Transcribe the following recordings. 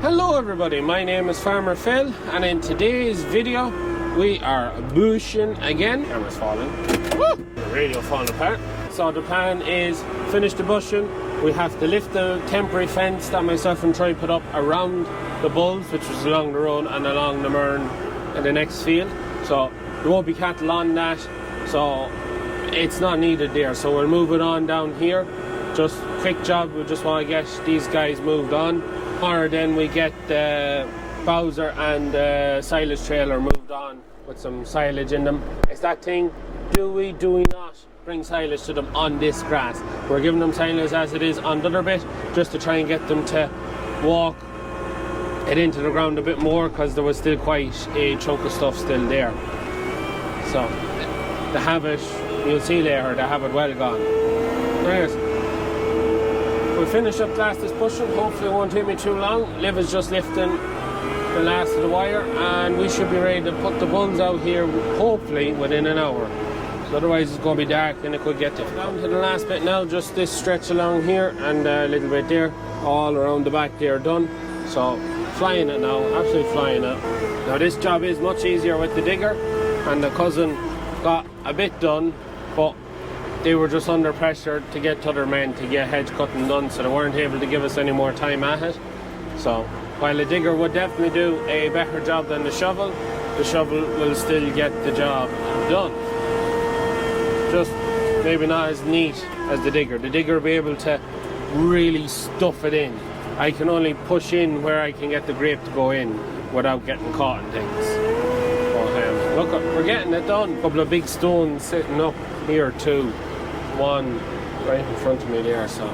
Hello everybody, my name is Farmer Phil, and in today's video we are bushing again. Camera's falling. Woo! The radio falling apart. So the plan is finish the bushing. We have to lift the temporary fence that myself and Troy put up around the bulls, which was along the road and along the Mern in the next field. So there won't be cattle on that, so it's not needed there. So we'll move it on down here. Just quick job, we just want to get these guys moved on. Or then we get the Bowser and the silage trailer moved on with some silage in them. It's that thing, do we not bring silage to them on this grass? We're giving them silage as it is on the other bit, just to try and get them to walk it into the ground a bit more, because there was still quite a chunk of stuff still there. So they have it, you'll see later, they have it well gone. Anyways, we'll finish up last this bushing. Hopefully it won't take me too long. Liv is just lifting the last of the wire and we should be ready to put the bulls out here hopefully within an hour. So otherwise it's going to be dark and it could get down to the last bit now. Just this stretch along here and a little bit there. All around the back there done. So flying it now, absolutely flying it. Now this job is much easier with the digger, and the cousin got a bit done, but they were just under pressure to get to other men to get hedge cutting done, so they weren't able to give us any more time at it. So while the digger would definitely do a better job than the shovel will still get the job done. Just maybe not as neat as the digger. The digger will be able to really stuff it in. I can only push in where I can get the grape to go in without getting caught in things. But look, we're getting it done. A couple of big stones sitting up here too. One right in front of me there, so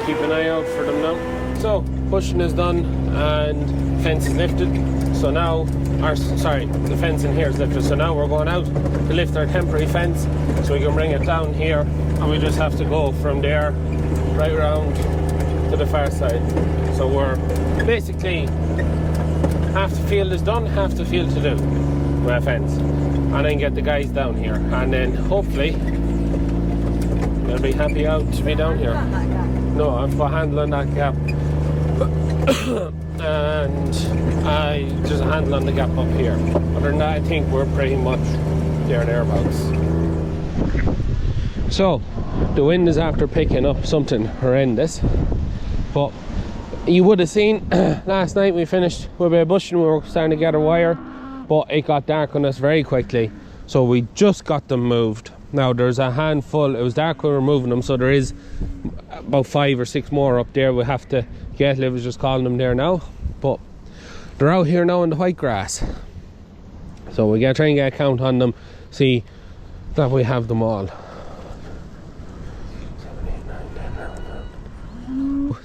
keep an eye out for them now. So pushing is done and fence is lifted. So now, the fence in here is lifted. So now we're going out to lift our temporary fence so we can bring it down here, and we just have to go from there right around to the far side. So we're basically half the field is done, half the field to do with a fence. And then get the guys down here, and then hopefully they'll be happy out to be down here. No, I've got a handle on that gap and I just a handle on the gap up here. Other than that, I think we're pretty much thereabouts. So the wind is after picking up something horrendous, but you would have seen last night we finished with a bit of bushing. We were starting to gather wire, but it got dark on us very quickly, so we just got them moved. Now there's a handful, it was dark when we were moving them, so there is about 5 or 6 more up there we have to get. Liv was just calling them there now, but they're out here now in the white grass, so we gotta try and get a count on them, see that we have them all.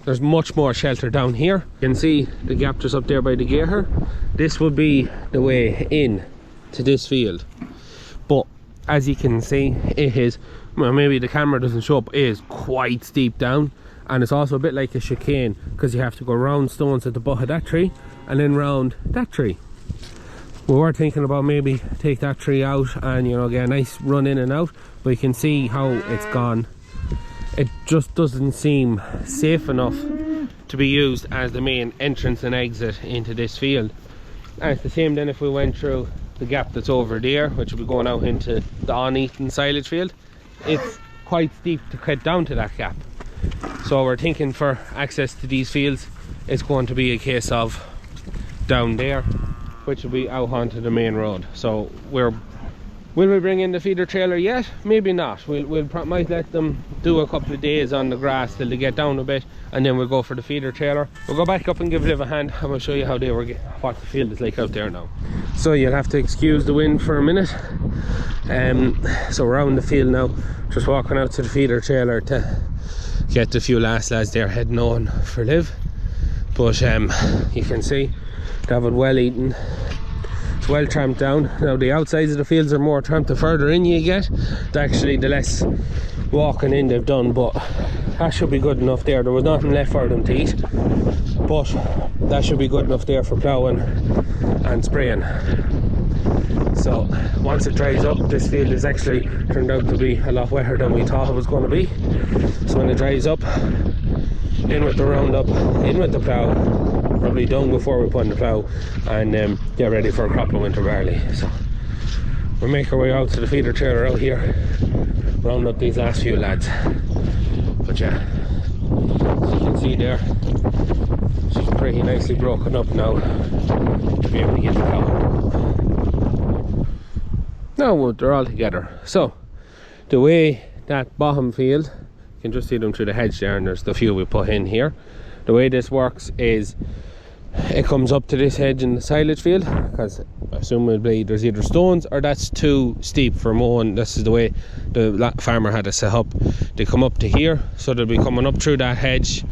There's much more shelter down here. You can see the gap just up there by the gator. This will be the way in to this field, but as you can see, it is, well, maybe the camera doesn't show up, it is quite steep down, and it's also a bit like a chicane because you have to go round stones at the butt of that tree and then round that tree. We were thinking about maybe take that tree out and, you know, get a nice run in and out, but you can see how it's gone. It just doesn't seem safe enough to be used as the main entrance and exit into this field. And it's the same then if we went through the gap that's over there, which will be going out into the uneaten silage field. It's quite steep to cut down to that gap. So we're thinking for access to these fields, it's going to be a case of down there, which will be out onto the main road. So will we bring in the feeder trailer yet? Maybe not. We'll might let them do a couple of days on the grass till they get down a bit, and then we'll go for the feeder trailer. We'll go back up and give Liv a hand, and we'll show you how what the field is like out there now. So you'll have to excuse the wind for a minute. So we're out in the field now, just walking out to the feeder trailer to get the few last lads there heading on for Liv. But you can see they have it well eaten. It's well tramped down. Now the outsides of the fields are more tramped. The further in you get, actually the less walking in they've done, but that should be good enough there. There was nothing left for them to eat, but that should be good enough there for ploughing and spraying. So once it dries up, this field is actually turned out to be a lot wetter than we thought it was going to be. So when it dries up, in with the roundup, in with the plough, probably done before we put in the plough, and get ready for a crop of winter barley. So we'll make our way out to the feeder trailer out here, round up these last few lads. But yeah, as you can see there, she's pretty nicely broken up now to be able to get the plough. Now they're all together. So the way that bottom field, you can just see them through the hedge there, and there's the few we put in here. The way this works is it comes up to this hedge in the silage field, because assumably there's either stones or that's too steep for mowing. This is the way the farmer had it set up. They come up to here, so they'll be coming up through that hedge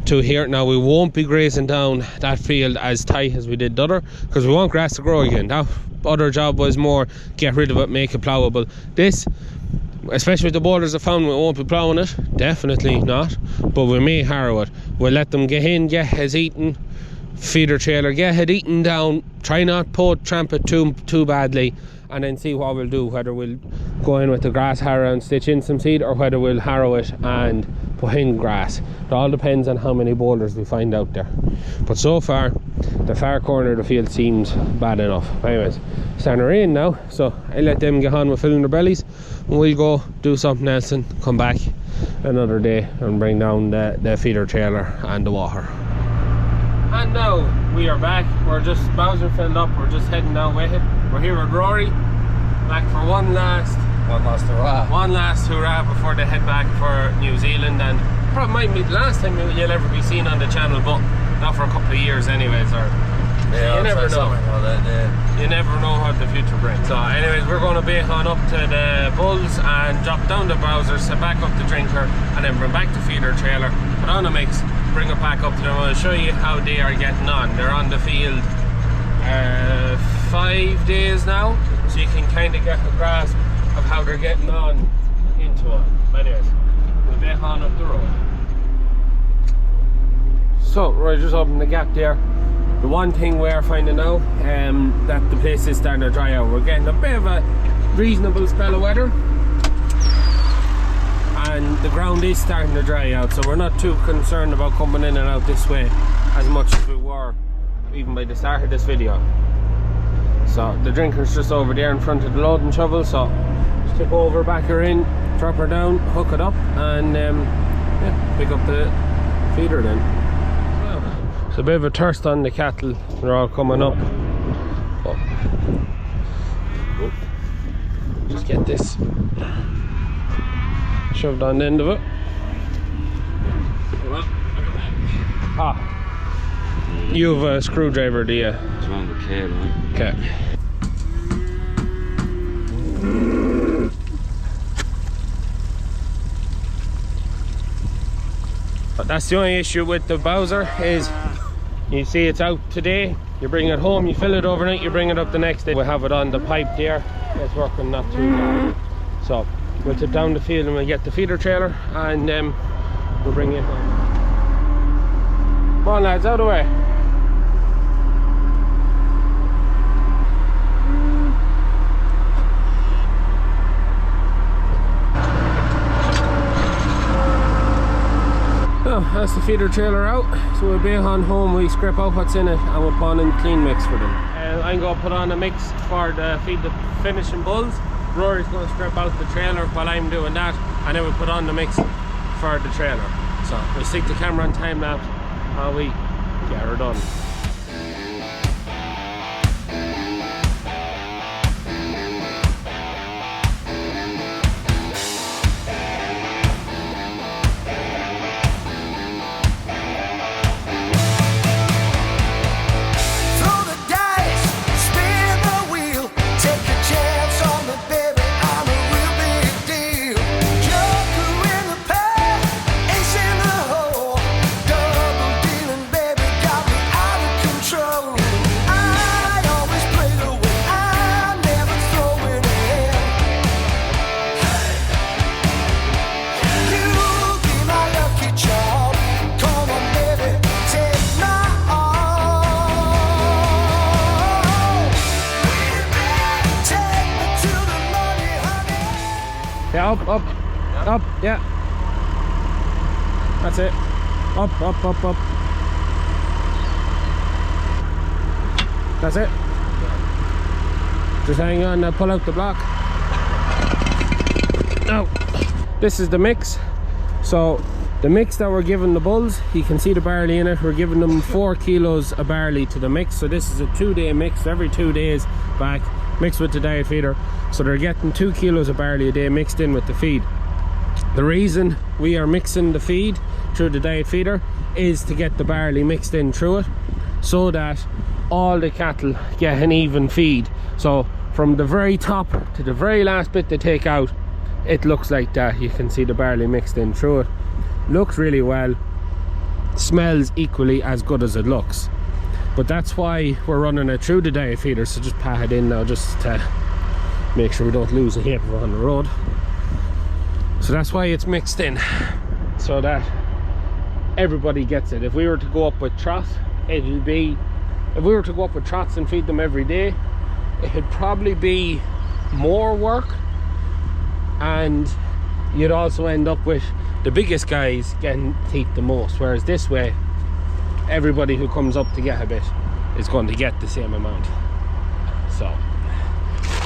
to here. Now we won't be grazing down that field as tight as we did the other, because we want grass to grow again. That other job was more get rid of it, make it ploughable. This, especially with the boulders I found, we won't be ploughing it, definitely not, but we may harrow it. We'll let them get in, get his eating, feeder trailer, get it eaten down, try not tramp it too badly, and then see what we'll do, whether we'll go in with the grass harrow and stitch in some seed, or whether we'll harrow it and put in grass. It all depends on how many boulders we find out there. But so far the far corner of the field seems bad enough. Anyways, it's starting to rain now, so I'll let them get on with filling their bellies, and we'll go do something else and come back another day and bring down the feeder trailer and the water. And now we are back. We're just Bowser filled up. We're just heading down with it. We're here with Rory, back for one last hurrah before they head back for New Zealand, and probably might be the last time you'll ever be seen on the channel, but not for a couple of years anyways. Or yeah, you never know. You never know what the future brings. So anyways, we're going to bake on up to the bulls and drop down the Bowser, set back up the drinker, and then bring back the feeder trailer, put on a mix, bring it back up to them. I'll show you how they are getting on. They're on the field 5 days now, so you can kind of get a grasp of how they're getting on into it. Anyways, we'll bake on up the road. So Roy just opened the gap there. The one thing we're finding now, that the place is starting to dry out. We're getting a bit of a reasonable spell of weather, and the ground is starting to dry out, so we're not too concerned about coming in and out this way as much as we were even by the start of this video. So the drinker's just over there in front of the loading shovel, so just tip over, back her in, drop her down, hook it up, and yeah, pick up the feeder then. It's a bit of a thirst on the cattle, they're all coming up. Oh. Just get this shoved on the end of it. You have a screwdriver, do you? It's wrong with the cable. Okay. But that's the only issue with the Bowser, is you see it's out today, you bring it home, you fill it overnight, you bring it up the next day. We have it on the pipe there, it's working not too long. So we'll tip down the field and we'll get the feeder trailer, and we'll bring it home. Come on lads, out of the way. That's the feeder trailer out, so we'll be on home, we scrape out what's in it and we'll put on a clean mix for them. I'm going to put on a mix for the feed the finishing bulls. Rory's going to strip out the trailer while I'm doing that, and then we'll put on the mix for the trailer. So we'll stick the camera on time lapse while we get her done. Yeah, up, yeah. That's it. Up, up, up, up. That's it. Just hang on, now pull out the block. Now, this is the mix. So the mix that we're giving the bulls, you can see the barley in it. We're giving them 4 kilos of barley to the mix. So this is a 2-day mix, every 2 days back, mixed with the diet feeder. So they're getting 2 kilos of barley a day mixed in with the feed. The reason we are mixing the feed through the diet feeder is to get the barley mixed in through it, so that all the cattle get an even feed. So from the very top to the very last bit they take out, it looks like that. You can see the barley mixed in through it. Looks really well, smells equally as good as it looks. But that's why we're running it through the diet feeder. So just pat it in now, just to make sure we don't lose a heap on the road. So that's why it's mixed in, so that everybody gets it. If we were to go up with trots, if we were to go up with trots and feed them every day, it'd probably be more work, and you'd also end up with the biggest guys getting to eat the most. Whereas this way, everybody who comes up to get a bit is going to get the same amount. So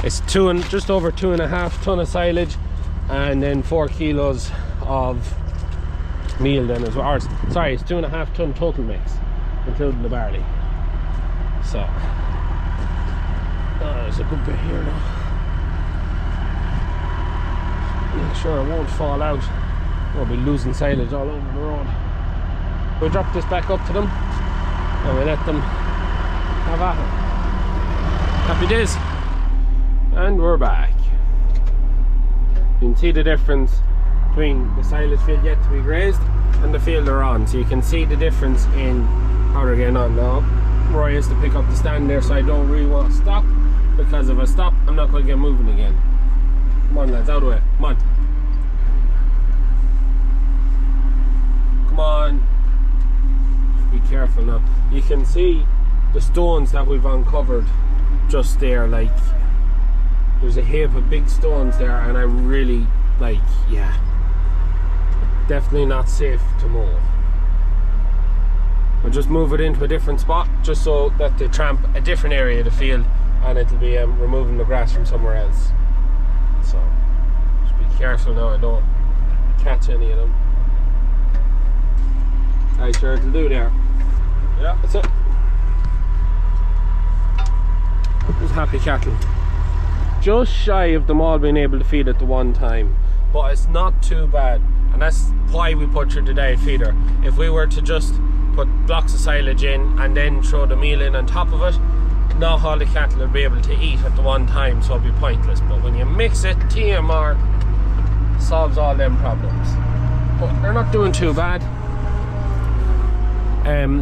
it's just over 2.5 ton of silage, and then 4 kilos of meal then as well. Or, sorry, it's 2.5 ton total mix, including the barley. So there's a good bit here now. Make sure it won't fall out. We'll be losing silage all over the road. We drop this back up to them and we let them have at it. Happy days. And we're back. You can see the difference between the silage field yet to be grazed and the field they're on. So you can see the difference in how they're getting on now. Rory has to pick up the stand there, so I don't really want to stop, because if I stop, I'm not going to get moving again. Come on lads, out of the way. Come on. Come on. Be careful now. You can see the stones that we've uncovered just there, like there's a heap of big stones there, and I really, like, yeah, definitely not safe to mow. We'll just move it into a different spot, just so that they tramp a different area of the field, and it'll be removing the grass from somewhere else. So just be careful now I don't catch any of them. Aye, sure, it'll do there. Yeah, that's it. There's happy cattle. Just shy of them all being able to feed at the one time, but it's not too bad, and that's why we put through the diet feeder. If we were to just put blocks of silage in and then throw the meal in on top of it, not all the cattle would be able to eat at the one time, so it'd be pointless. But when you mix it, TMR solves all them problems. But they're not doing too bad.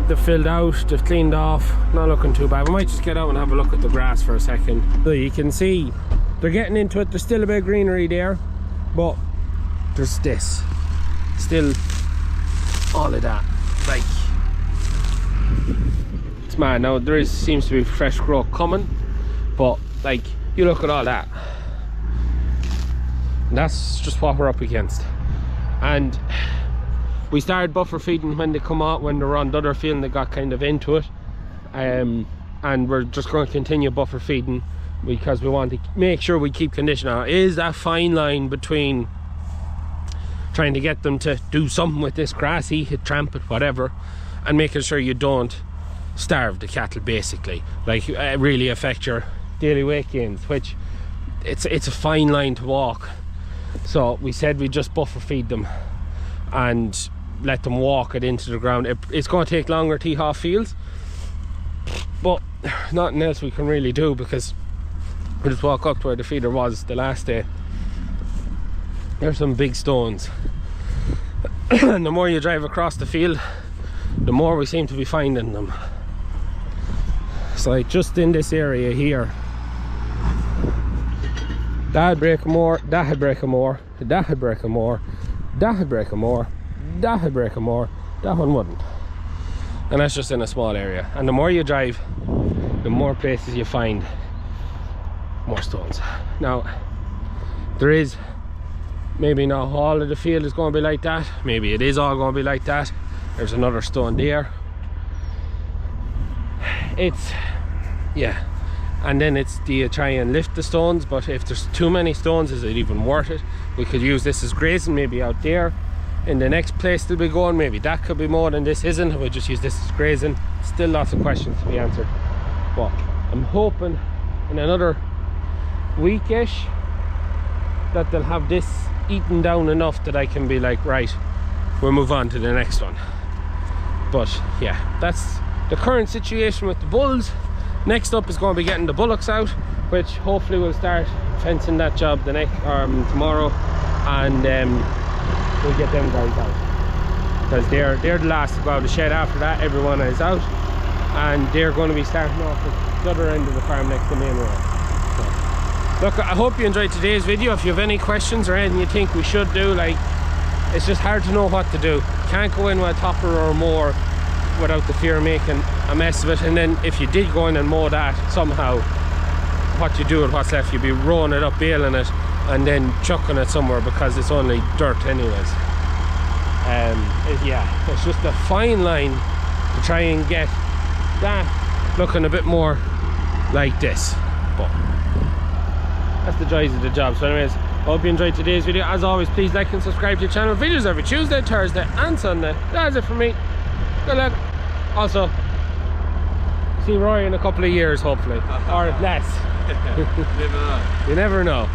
They've filled out, they've cleaned off, not looking too bad. We might just get out and have a look at the grass for a second. So you can see they're getting into it. There's still a bit of greenery there, but there's this, still all of that. Like, it's mad. Now there seems to be fresh growth coming, but like, you look at all that, and that's just what we're up against. And we started buffer feeding when they come out, when they were on the other field and they got kind of into it, and we're just going to continue buffer feeding because we want to make sure we keep condition on. It is that fine line between trying to get them to do something with this grass, eat it, tramp it, whatever, and making sure you don't starve the cattle, basically, like really affect your daily weight gains, which it's a fine line to walk. So we said we just buffer feed them and let them walk it into the ground. It's going to take longer to eat off fields, but nothing else we can really do, because we just walk up to where the feeder was the last day. There's some big stones and the more you drive across the field, the more we seem to be finding them. So like just in this area here, that'd break more, that'd break more, that'd break more, that'd break more, that'd break more, that one wouldn't. And that's just in a small area. And the more you drive, the more places you find more stones. Now there is, maybe not all of the field is going to be like that, maybe it is all going to be like that, There's another stone there. It's, yeah. And then it's, do you try and lift the stones? But if there's too many stones, is it even worth it? We could use this as grazing, maybe out there. In the next place that we go on, maybe that could be mowed and this isn't. We'll just use this as grazing. Still lots of questions to be answered. But I'm hoping in another weekish that they'll have this eaten down enough that I can be like, right, we'll move on to the next one. But yeah, that's the current situation with the bulls. Next up is going to be getting the bullocks out, which hopefully we'll start fencing that job the next tomorrow, and we'll get them guys out, because they're the last to go out of the shed. After that, everyone is out, and they're going to be starting off at the other end of the farm next to the main road. So, look, I hope you enjoyed today's video. If you have any questions or anything you think we should do, like, it's just hard to know what to do. Can't go in with a topper or more without the fear of making a mess of it. And then if you did go in and mow that somehow, what you do with what's left, you'd be rolling it up, baling it, and then chucking it somewhere because it's only dirt anyways. Yeah, it's just a fine line to try and get that looking a bit more like this. But that's the joys of the job. So anyways, I hope you enjoyed today's video. As always, please like and subscribe to the channel. Videos every Tuesday, Thursday and Sunday. That's it from me. Good luck. Also, see Rory in a couple of years hopefully, or less. You never know. You never know.